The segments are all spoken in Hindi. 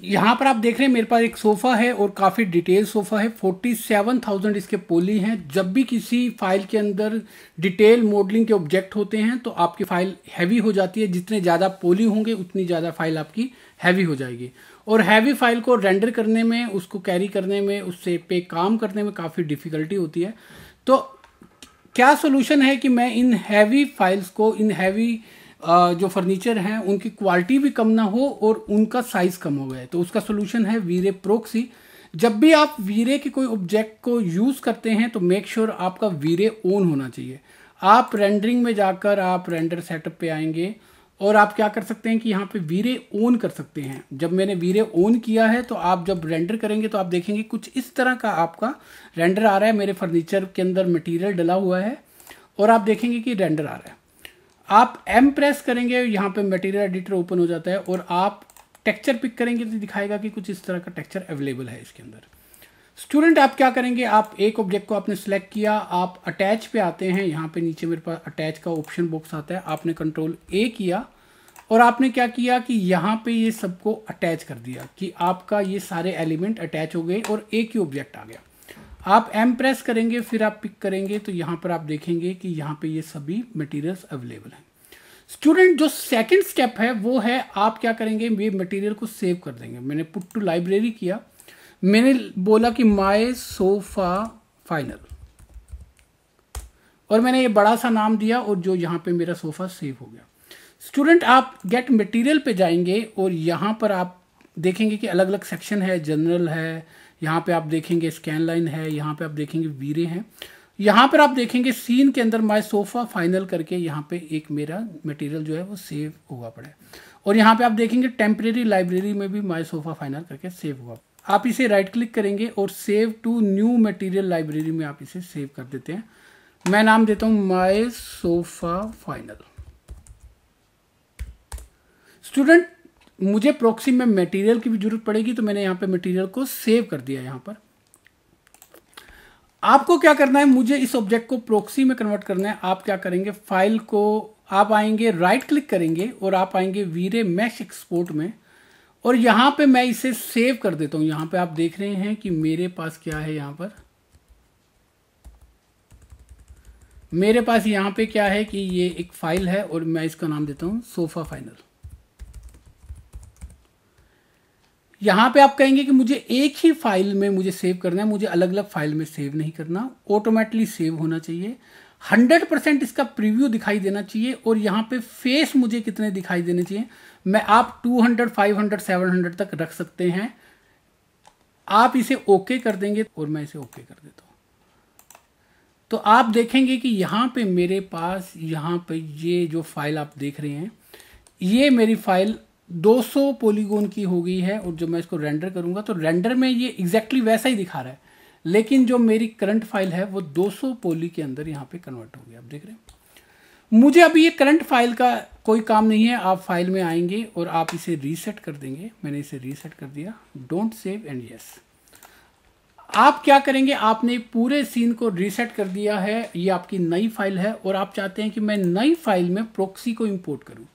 यहाँ पर आप देख रहे हैं मेरे पास एक सोफ़ा है और काफ़ी डिटेल सोफ़ा है। 47,000 इसके पोली हैं। जब भी किसी फाइल के अंदर डिटेल मॉडलिंग के ऑब्जेक्ट होते हैं तो आपकी फ़ाइल हैवी हो जाती है। जितने ज़्यादा पोली होंगे उतनी ज़्यादा फाइल आपकी हैवी हो जाएगी, और हैवी फाइल को रेंडर करने में, उसको कैरी करने में, उससे पे काम करने में काफ़ी डिफ़िकल्टी होती है। तो क्या सोल्यूशन है कि मैं इन हैवी फाइल्स को, इन हैवी जो फर्नीचर हैं उनकी क्वालिटी भी कम ना हो और उनका साइज़ कम हो गया, तो उसका सोल्यूशन है वीरे प्रोक्सी। जब भी आप वीरे के कोई ऑब्जेक्ट को यूज़ करते हैं तो मेक श्योर आपका वीरे ऑन होना चाहिए। आप रेंडरिंग में जाकर आप रेंडर सेटअप पे आएंगे और आप क्या कर सकते हैं कि यहाँ पे वीरे ऑन कर सकते हैं। जब मैंने वीरे ऑन किया है तो आप जब रेंडर करेंगे तो आप देखेंगे कुछ इस तरह का आपका रेंडर आ रहा है। मेरे फर्नीचर के अंदर मटेरियल डला हुआ है और आप देखेंगे कि रेंडर आ रहा है। आप एम प्रेस करेंगे, यहाँ पे मटेरियल एडिटर ओपन हो जाता है और आप टेक्सचर पिक करेंगे तो दिखाएगा कि कुछ इस तरह का टेक्सचर अवेलेबल है इसके अंदर। स्टूडेंट आप क्या करेंगे, आप एक ऑब्जेक्ट को आपने सेलेक्ट किया, आप अटैच पे आते हैं। यहाँ पे नीचे मेरे पास अटैच का ऑप्शन बॉक्स आता है। आपने कंट्रोल ए किया और आपने क्या किया कि यहाँ पे ये सबको अटैच कर दिया कि आपका ये सारे एलिमेंट अटैच हो गए और एक ही ऑब्जेक्ट आ गया। आप एम प्रेस करेंगे, फिर आप पिक करेंगे तो यहाँ पर आप देखेंगे कि यहाँ पे ये सभी मटेरियल्स अवेलेबल हैं। स्टूडेंट जो सेकंड स्टेप है वो है आप क्या करेंगे, ये मटेरियल को सेव कर देंगे। मैंने पुट टू लाइब्रेरी किया, मैंने बोला कि माय सोफा फाइनल और मैंने ये बड़ा सा नाम दिया और जो यहाँ पे मेरा सोफा सेव हो गया। स्टूडेंट आप गेट मटेरियल पे जाएंगे और यहाँ पर आप देखेंगे कि अलग अलग सेक्शन है, जनरल है, यहाँ पे आप देखेंगे स्कैन लाइन है, यहाँ पे आप देखेंगे वीरे हैं, यहाँ पर आप देखेंगे सीन के अंदर माय सोफा फाइनल करके यहाँ पे एक मेरा मटेरियल जो है वो सेव हुआ पड़ा है। और यहाँ पे आप देखेंगे टेम्परेरी लाइब्रेरी में भी माय सोफा फाइनल करके सेव हुआ। आप इसे राइट क्लिक करेंगे और save to new material library में आप इसे सेव कर देते हैं। मैं नाम देता हूँ माय सोफा फाइनल। स्टूडेंट मुझे प्रॉक्सी में मटेरियल की भी जरूरत पड़ेगी तो मैंने यहाँ पे मटेरियल को सेव कर दिया। यहाँ पर आपको क्या करना है, मुझे इस ऑब्जेक्ट को प्रॉक्सी में कन्वर्ट करना है। आप क्या करेंगे, फाइल को आप आएंगे, राइट क्लिक करेंगे और आप आएंगे वीरे मैश एक्सपोर्ट में और यहाँ पे मैं इसे सेव कर देता हूँ। यहाँ पे आप देख रहे हैं कि मेरे पास क्या है, यहाँ पर मेरे पास यहाँ पे क्या है कि ये एक फाइल है और मैं इसका नाम देता हूँ सोफा फाइनल। यहाँ पे आप कहेंगे कि मुझे एक ही फाइल में मुझे सेव करना है, मुझे अलग अलग फाइल में सेव नहीं करना, ऑटोमेटिकली सेव होना चाहिए। 100% इसका प्रीव्यू दिखाई देना चाहिए और यहाँ पे फेस मुझे कितने दिखाई देने चाहिए, मैं आप 200, 500, 700 तक रख सकते हैं। आप इसे ओके कर देंगे और मैं इसे ओके कर देता हूँ तो आप देखेंगे कि यहाँ पे मेरे पास यहाँ पे ये जो फाइल आप देख रहे हैं ये मेरी फाइल 200 पॉलीगॉन की हो गई है। और जब मैं इसको रेंडर करूंगा तो रेंडर में ये एग्जैक्टली वैसा ही दिखा रहा है, लेकिन जो मेरी करंट फाइल है वो 200 पॉली के अंदर यहाँ पे कन्वर्ट हो गया। आप देख रहे हैं मुझे अभी ये करंट फाइल का कोई काम नहीं है। आप फाइल में आएंगे और आप इसे रीसेट कर देंगे। मैंने इसे रीसेट कर दिया, डोंट सेव एंड यस। आप क्या करेंगे, आपने पूरे सीन को रीसेट कर दिया है, ये आपकी नई फाइल है और आप चाहते हैं कि मैं नई फाइल में प्रॉक्सी को इंपोर्ट करूं।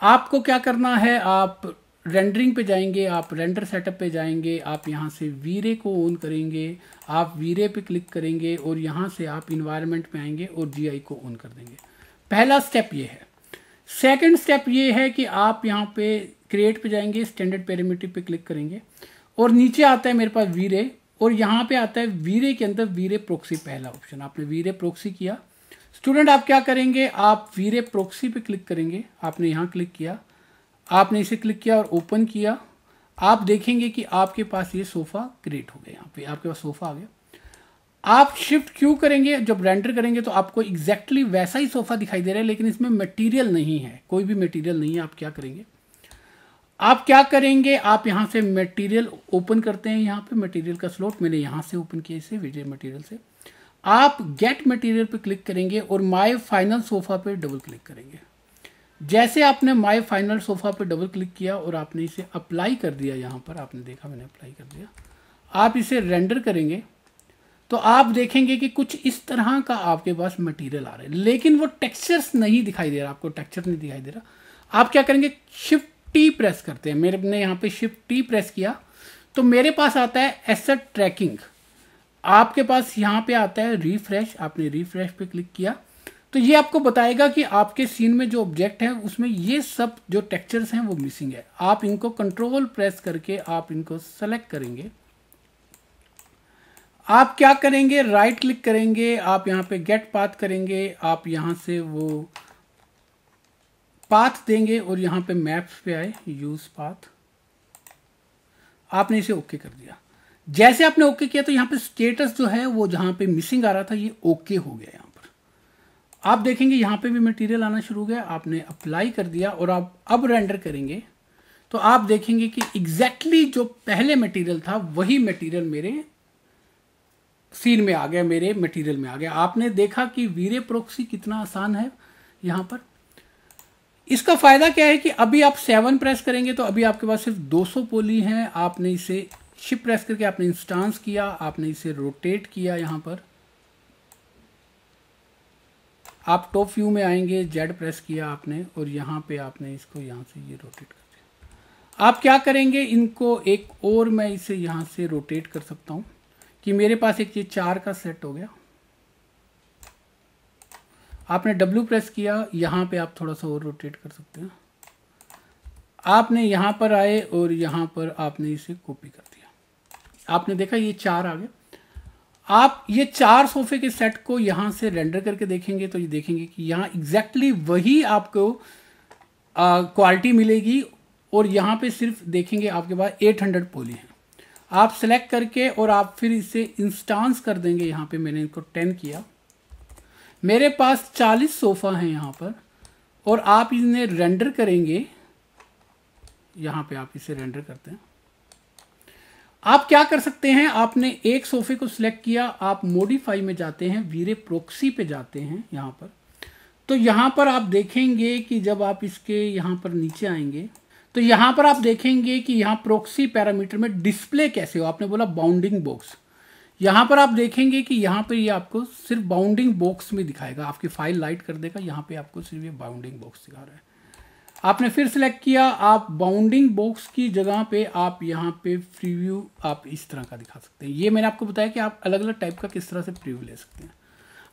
आपको क्या करना है, आप रेंडरिंग पे जाएंगे, आप रेंडर सेटअप पे जाएंगे, आप यहाँ से वीरे को ऑन करेंगे, आप वीरे पे क्लिक करेंगे और यहाँ से आप इन्वायरमेंट पे आएंगे और जीआई को ऑन कर देंगे। पहला स्टेप ये है। सेकंड स्टेप ये है कि आप यहाँ पे क्रिएट पे जाएंगे, स्टैंडर्ड पैरामीटर पे क्लिक करेंगे और नीचे आता है मेरे पास वीरे और यहाँ पे आता है वीरे के अंदर वीरे प्रॉक्सी, पहला ऑप्शन। आपने वीरे प्रॉक्सी किया। स्टूडेंट आप क्या करेंगे, आप वीरे प्रॉक्सी पे क्लिक करेंगे। आपने यहाँ क्लिक किया, आपने इसे क्लिक किया और ओपन किया। आप देखेंगे कि आपके पास ये सोफ़ा क्रिएट हो गया। यहाँ पे आपके पास सोफ़ा आ गया। आप शिफ्ट क्यू करेंगे, जब रेंडर करेंगे तो आपको एग्जैक्टली वैसा ही सोफ़ा दिखाई दे रहा है, लेकिन इसमें मटेरियल नहीं है, कोई भी मटेरियल नहीं है। आप क्या करेंगे, आप क्या करेंगे, आप यहाँ से मटेरियल ओपन करते हैं। यहाँ पे मटेरियल का स्लॉट मैंने यहाँ से ओपन किया, इसे वीडियो मटेरियल से। आप गेट मटेरियल पे क्लिक करेंगे और माय फाइनल सोफा पे डबल क्लिक करेंगे। जैसे आपने माय फाइनल सोफा पे डबल क्लिक किया और आपने इसे अप्लाई कर दिया, यहाँ पर आपने देखा मैंने अप्लाई कर दिया, आप इसे रेंडर करेंगे तो आप देखेंगे कि कुछ इस तरह का आपके पास मटेरियल आ रहा है, लेकिन वो टेक्सचर्स नहीं दिखाई दे रहा, आपको टेक्सचर नहीं दिखाई दे रहा। आप क्या करेंगे, शिफ्ट टी प्रेस करते हैं, मेरे ने यहाँ पे शिफ्ट टी प्रेस किया तो मेरे पास आता है एसेट ट्रैकिंग। आपके पास यहाँ पे आता है रिफ्रेश, आपने रिफ्रेश पे क्लिक किया तो ये आपको बताएगा कि आपके सीन में जो ऑब्जेक्ट है उसमें ये सब जो टेक्सचर्स हैं वो मिसिंग है। आप इनको कंट्रोल प्रेस करके आप इनको सेलेक्ट करेंगे। आप क्या करेंगे, राइट क्लिक करेंगे, आप यहाँ पे गेट पाथ करेंगे, आप यहाँ से वो पाथ देंगे और यहाँ पे मैप्स पे आए यूज पाथ, आपने इसे ओके कर दिया। जैसे आपने ओके किया तो यहाँ पे स्टेटस जो है वो जहाँ पे मिसिंग आ रहा था ये ओके हो गया। यहाँ पर आप देखेंगे यहाँ पे भी मटेरियल आना शुरू हो गया, आपने अप्लाई कर दिया और आप अब रेंडर करेंगे तो आप देखेंगे कि एग्जैक्टली जो पहले मटेरियल था वही मटेरियल मेरे सीन में आ गया, मेरे मटेरियल में आ गया। आपने देखा कि वीरे प्रॉक्सी कितना आसान है। यहाँ पर इसका फायदा क्या है कि अभी आप 7 प्रेस करेंगे तो अभी आपके पास सिर्फ 200 पॉली हैं। आपने इसे शिफ्ट प्रेस करके आपने इंस्टांस किया, आपने इसे रोटेट किया, यहाँ पर आप टॉप व्यू में आएंगे, जेड प्रेस किया आपने और यहाँ पे आपने इसको यहाँ से ये रोटेट कर दिया। आप क्या करेंगे, इनको एक और मैं इसे यहाँ से रोटेट कर सकता हूँ कि मेरे पास एक ये 4 का सेट हो गया। आपने W प्रेस किया, यहाँ पे आप थोड़ा सा और रोटेट कर सकते हैं। आपने यहाँ पर आए और यहाँ पर आपने इसे कॉपी कर दिया। आपने देखा ये 4 आ गए। आप ये 4 सोफे के सेट को यहाँ से रेंडर करके देखेंगे तो ये देखेंगे कि यहाँ एग्जैक्टली वही आपको क्वालिटी मिलेगी और यहाँ पे सिर्फ देखेंगे आपके पास 800 पॉली है। आप सेलेक्ट करके और आप फिर इसे इंस्टांस कर देंगे। यहाँ पे मैंने इनको 10 किया, मेरे पास 40 सोफा हैं यहाँ पर और आप इन्हें रेंडर करेंगे। यहाँ पे आप इसे रेंडर करते हैं। आप क्या कर सकते हैं, आपने एक सोफे को सिलेक्ट किया, आप मॉडिफाई में जाते हैं, वीरे प्रॉक्सी पे जाते हैं यहाँ पर, तो यहाँ पर आप देखेंगे कि जब आप इसके यहाँ पर नीचे आएंगे तो यहाँ पर आप देखेंगे कि यहाँ प्रॉक्सी पैरामीटर में डिस्प्ले कैसे हो। आपने बोला बाउंडिंग बॉक्स, यहाँ पर आप देखेंगे कि यहाँ पे ये आपको सिर्फ बाउंडिंग बॉक्स में दिखाएगा। आपकी फाइल लाइट कर देगा, यहाँ पे आपको सिर्फ ये बाउंडिंग बॉक्स दिखा रहा है। आपने फिर सिलेक्ट किया, आप बाउंडिंग बॉक्स की जगह पे आप यहाँ पे प्रीव्यू आप इस तरह का दिखा सकते हैं। ये मैंने आपको बताया कि आप अलग अलग टाइप का किस तरह से प्रीव्यू ले सकते हैं।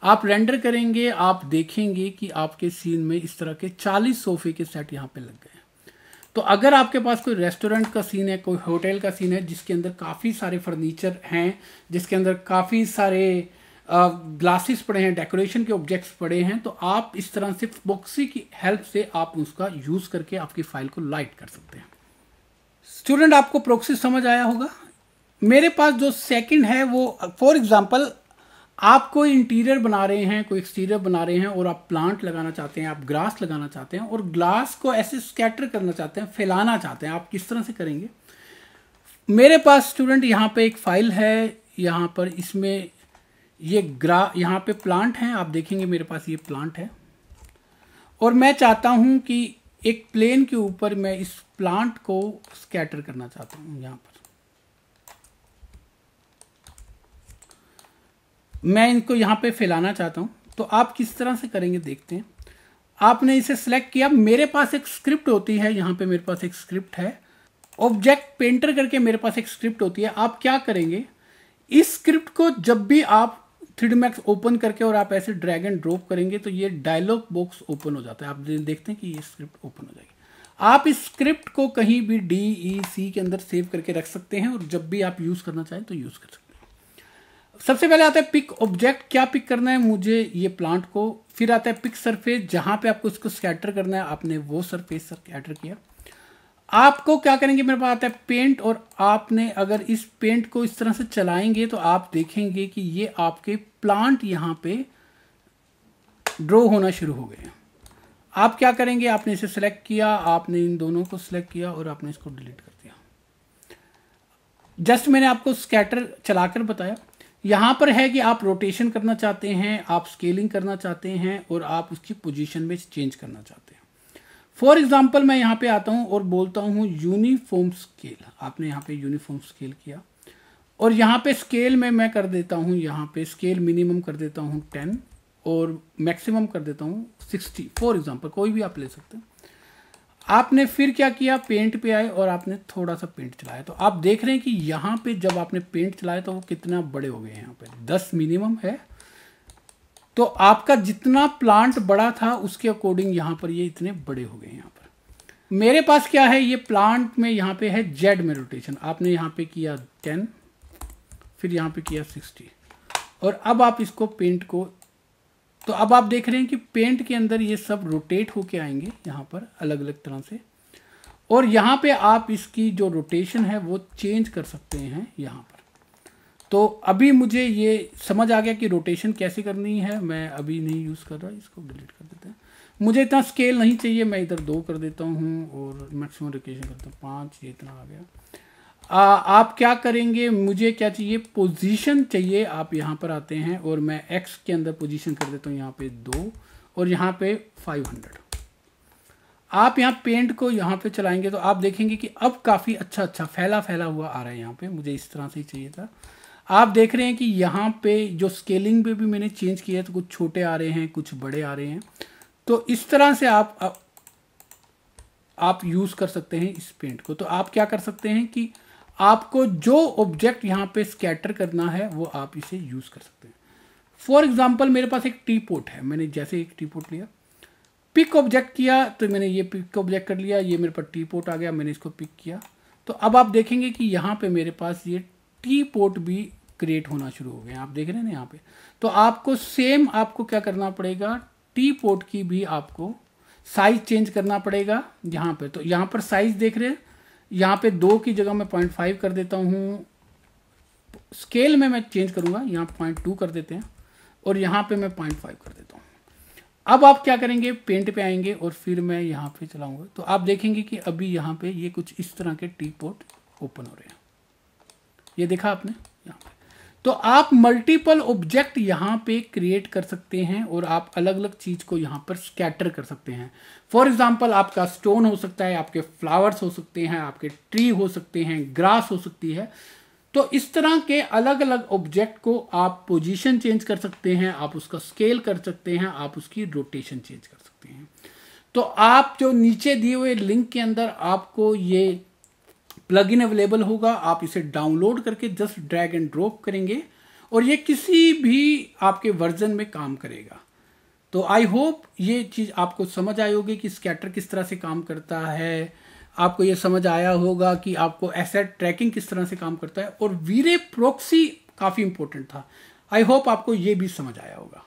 आप रेंडर करेंगे, आप देखेंगे कि आपके सीन में इस तरह के 40 सोफे के सेट यहाँ पे लग गए। तो अगर आपके पास कोई रेस्टोरेंट का सीन है, कोई होटल का सीन है जिसके अंदर काफ़ी सारे फर्नीचर हैं, जिसके अंदर काफ़ी सारे ग्लासेस पड़े हैं, डेकोरेशन के ऑब्जेक्ट्स पड़े हैं, तो आप इस तरह से प्रॉक्सी की हेल्प से आप उसका यूज़ करके आपकी फाइल को लाइट कर सकते हैं। स्टूडेंट, आपको प्रॉक्सी समझ आया होगा। मेरे पास जो सेकंड है वो फॉर एग्जांपल आप कोई इंटीरियर बना रहे हैं, कोई एक्सटीरियर बना रहे हैं और आप प्लांट लगाना चाहते हैं, आप ग्रास लगाना चाहते हैं और ग्लास को ऐसे स्कैटर करना चाहते हैं, फैलाना चाहते हैं, आप किस तरह से करेंगे। मेरे पास स्टूडेंट यहाँ पे एक फाइल है, यहाँ पर इसमें ये यहाँ पे प्लांट हैं, आप देखेंगे मेरे पास ये प्लांट है और मैं चाहता हूँ कि एक प्लेन के ऊपर मैं इस प्लांट को स्कैटर करना चाहता हूँ। यहाँ पर मैं इनको यहाँ पे फैलाना चाहता हूँ, तो आप किस तरह से करेंगे देखते हैं। आपने इसे सिलेक्ट किया, मेरे पास एक स्क्रिप्ट होती है, यहाँ पे मेरे पास एक स्क्रिप्ट है, ऑब्जेक्ट पेंटर करके मेरे पास एक स्क्रिप्ट होती है। आप क्या करेंगे, इस स्क्रिप्ट को जब भी आप 3ds Max ओपन करके और आप ऐसे ड्रैग एंड ड्रॉप करेंगे तो ये डायलॉग बॉक्स ओपन हो जाता है। आप देखते हैं कि ये स्क्रिप्ट ओपन हो जाएगी। आप इस स्क्रिप्ट को कहीं भी DEC के अंदर सेव करके रख सकते हैं और जब भी आप यूज़ करना चाहें तो यूज़ कर सकते हैं। सबसे पहले आता है पिक ऑब्जेक्ट, क्या पिक करना है मुझे, ये प्लांट को। फिर आता है पिक सरफेस, जहां पे आपको इसको स्कैटर करना है, आपने वो सरफेस स्कैटर किया। आपको क्या करेंगे, मेरे पास आता है पेंट और आपने अगर इस पेंट को इस तरह से चलाएंगे तो आप देखेंगे कि ये आपके प्लांट यहाँ पे ड्रॉ होना शुरू हो गए हैं। आप क्या करेंगे, आपने इसे सिलेक्ट किया, आपने इन दोनों को सिलेक्ट किया और आपने इसको डिलीट कर दिया। जस्ट मैंने आपको स्कैटर चलाकर बताया। यहाँ पर है कि आप रोटेशन करना चाहते हैं, आप स्केलिंग करना चाहते हैं और आप उसकी पोजीशन में चेंज करना चाहते हैं। फॉर एग्जांपल मैं यहाँ पे आता हूँ और बोलता हूँ यूनिफॉर्म स्केल। आपने यहाँ पे यूनिफॉर्म स्केल किया और यहाँ पे स्केल में मैं कर देता हूँ, यहाँ पे स्केल मिनिमम कर देता हूँ 10 और मैक्सिमम कर देता हूँ 60। फॉर एग्जांपल कोई भी आप ले सकते हैं। आपने फिर क्या किया, पेंट पे आए और आपने थोड़ा सा पेंट चलाया, तो आप देख रहे हैं कि यहाँ पे जब आपने पेंट चलाया तो वो कितना बड़े हो गए, यहाँ पे 10 मिनिमम है। तो आपका जितना प्लांट बड़ा था उसके अकॉर्डिंग यहाँ पर ये इतने बड़े हो गए। यहाँ पर मेरे पास क्या है, ये प्लांट में यहाँ पे है जेड में रोटेशन, आपने यहाँ पे किया 10, फिर यहाँ पे किया 60, और अब आप इसको पेंट को, तो अब आप देख रहे हैं कि पेंट के अंदर ये सब रोटेट होके आएंगे यहाँ पर अलग अलग तरह से, और यहाँ पे आप इसकी जो रोटेशन है वो चेंज कर सकते हैं यहाँ पर। तो अभी मुझे ये समझ आ गया कि रोटेशन कैसे करनी है, मैं अभी नहीं यूज़ कर रहा, इसको डिलीट कर देते हैं। मुझे इतना स्केल नहीं चाहिए, मैं इधर 2 कर देता हूँ और मैक्सिमम रोटेशन करता हूँ 5, ये इतना आ गया। आप क्या करेंगे, मुझे क्या चाहिए, पोजीशन चाहिए। आप यहाँ पर आते हैं और मैं एक्स के अंदर पोजीशन कर देता हूँ यहाँ पे 2 और यहाँ पे 500। आप यहाँ पेंट को यहाँ पे चलाएंगे तो आप देखेंगे कि अब काफ़ी अच्छा फैला हुआ आ रहा है। यहाँ पे मुझे इस तरह से ही चाहिए था। आप देख रहे हैं कि यहाँ पे जो स्केलिंग पे भी मैंने चेंज किया है, तो कुछ छोटे आ रहे हैं, कुछ बड़े आ रहे हैं। तो इस तरह से आप यूज़ कर सकते हैं इस पेंट को। तो आप क्या कर सकते हैं कि आपको जो ऑब्जेक्ट यहाँ पे स्कैटर करना है वो आप इसे यूज़ कर सकते हैं। फॉर एग्जांपल मेरे पास एक टी पोट है, मैंने जैसे एक टी पोट लिया, पिक ऑब्जेक्ट किया, तो मैंने ये पिक ऑब्जेक्ट कर लिया, ये मेरे पास टी पोट आ गया, मैंने इसको पिक किया। तो अब आप देखेंगे कि यहाँ पे मेरे पास ये टी पोट भी क्रिएट होना शुरू हो गए, आप देख रहे हैं ना यहाँ पे। तो आपको सेम आपको क्या करना पड़ेगा, टी पोट की भी आपको साइज चेंज करना पड़ेगा यहाँ पे। तो यहाँ पर साइज देख रहे हैं, यहाँ पे 2 की जगह मैं 0.5 कर देता हूँ, स्केल में मैं चेंज करूँगा, यहाँ 0.2 कर देते हैं और यहाँ पे मैं 0.5 कर देता हूँ। अब आप क्या करेंगे, पेंट पे आएंगे और फिर मैं यहाँ पे चलाऊँगा, तो आप देखेंगे कि अभी यहाँ पे ये कुछ इस तरह के टी पोट ओपन हो रहे हैं। ये देखा आपने यहाँ पे। तो आप मल्टीपल ऑब्जेक्ट यहाँ पे क्रिएट कर सकते हैं और आप अलग अलग चीज को यहाँ पर स्कैटर कर सकते हैं। फॉर एग्जाम्पल आपका स्टोन हो सकता है, आपके फ्लावर्स हो सकते हैं, आपके ट्री हो सकते हैं, ग्रास हो सकती है। तो इस तरह के अलग अलग ऑब्जेक्ट को आप पोजीशन चेंज कर सकते हैं, आप उसका स्केल कर सकते हैं, आप उसकी रोटेशन चेंज कर सकते हैं। तो आप जो नीचे दिए हुए लिंक के अंदर आपको ये प्लगइन अवेलेबल होगा, आप इसे डाउनलोड करके जस्ट ड्रैग एंड ड्रॉप करेंगे और ये किसी भी आपके वर्जन में काम करेगा। तो आई होप ये चीज़ आपको समझ आई होगी कि स्कैटर किस तरह से काम करता है, आपको ये समझ आया होगा कि आपको एसेट ट्रैकिंग किस तरह से काम करता है, और वीरे प्रॉक्सी काफ़ी इंपॉर्टेंट था। आई होप आपको ये भी समझ आया होगा।